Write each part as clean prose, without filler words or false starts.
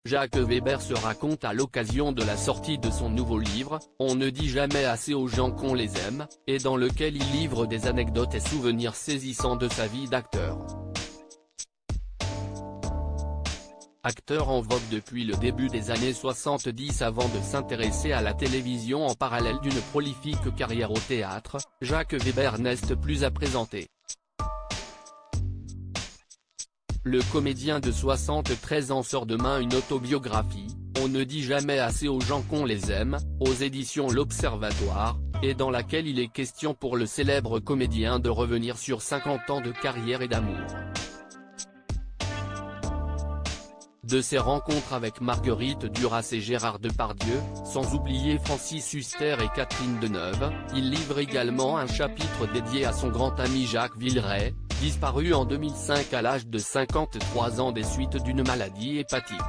Jacques Weber se raconte à l'occasion de la sortie de son nouveau livre, On ne dit jamais assez aux gens qu'on les aime, et dans lequel il livre des anecdotes et souvenirs saisissants de sa vie d'acteur. Acteur en vogue depuis le début des années 70 avant de s'intéresser à la télévision en parallèle d'une prolifique carrière au théâtre, Jacques Weber n'est plus à présenter. Le comédien de 73 ans sort demain une autobiographie, On ne dit jamais assez aux gens qu'on les aime, aux éditions L'Observatoire, et dans laquelle il est question pour le célèbre comédien de revenir sur 50 ans de carrière et d'amour. De ses rencontres avec Marguerite Duras et Gérard Depardieu, sans oublier Francis Huster et Catherine Deneuve, il livre également un chapitre dédié à son grand ami Jacques Villeray, disparu en 2005 à l'âge de 53 ans des suites d'une maladie hépatique.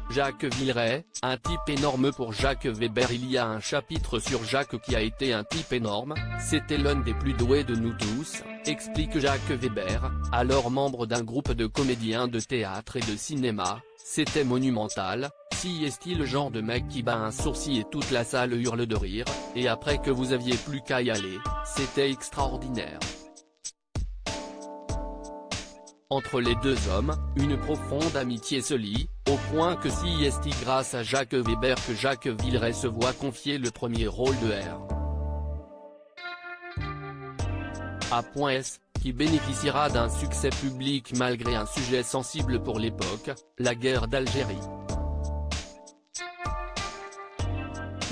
Jacques Villeray, un type énorme pour Jacques Weber. Il y a un chapitre sur Jacques qui a été un type énorme, c'était l'un des plus doués de nous tous, explique Jacques Weber, alors membre d'un groupe de comédiens de théâtre et de cinéma, c'était monumental, si est-il le genre de mec qui bat un sourcil et toute la salle hurle de rire, et après que vous aviez plus qu'à y aller, c'était extraordinaire. Entre les deux hommes, une profonde amitié se lie, au point que c'est grâce à Jacques Weber que Jacques Villeray se voit confier le premier rôle de R. A.S., qui bénéficiera d'un succès public malgré un sujet sensible pour l'époque, la guerre d'Algérie.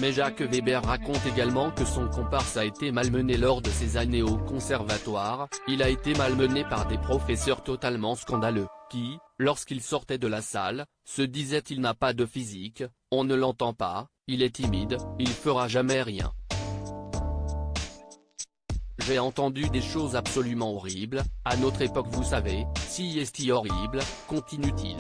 Mais Jacques Weber raconte également que son comparse a été malmené lors de ses années au conservatoire, il a été malmené par des professeurs totalement scandaleux, qui, lorsqu'il sortait de la salle, se disaient il n'a pas de physique, on ne l'entend pas, il est timide, il fera jamais rien. J'ai entendu des choses absolument horribles, à notre époque vous savez, si est horrible, continue-t-il.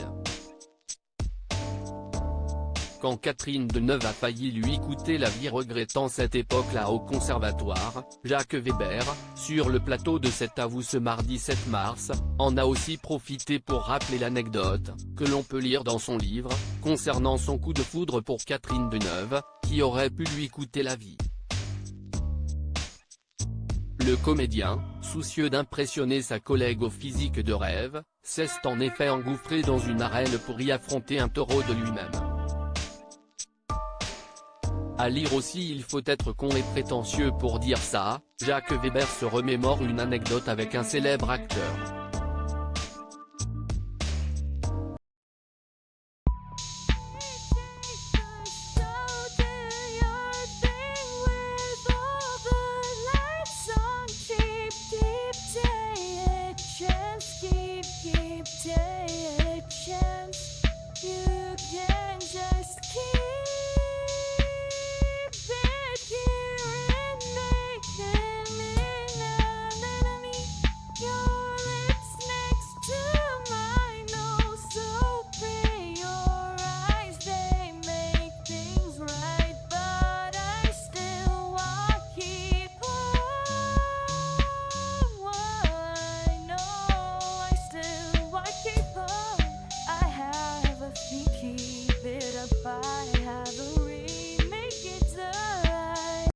Quand Catherine Deneuve a failli lui coûter la vie regrettant cette époque-là au conservatoire, Jacques Weber, sur le plateau de cet avou ce mardi 7 mars, en a aussi profité pour rappeler l'anecdote, que l'on peut lire dans son livre, concernant son coup de foudre pour Catherine Deneuve, qui aurait pu lui coûter la vie. Le comédien, soucieux d'impressionner sa collègue au physique de rêve, s'est en effet engouffré dans une arène pour y affronter un taureau de lui-même. À lire aussi il faut être con et prétentieux pour dire ça, Jacques Weber se remémore une anecdote avec un célèbre acteur.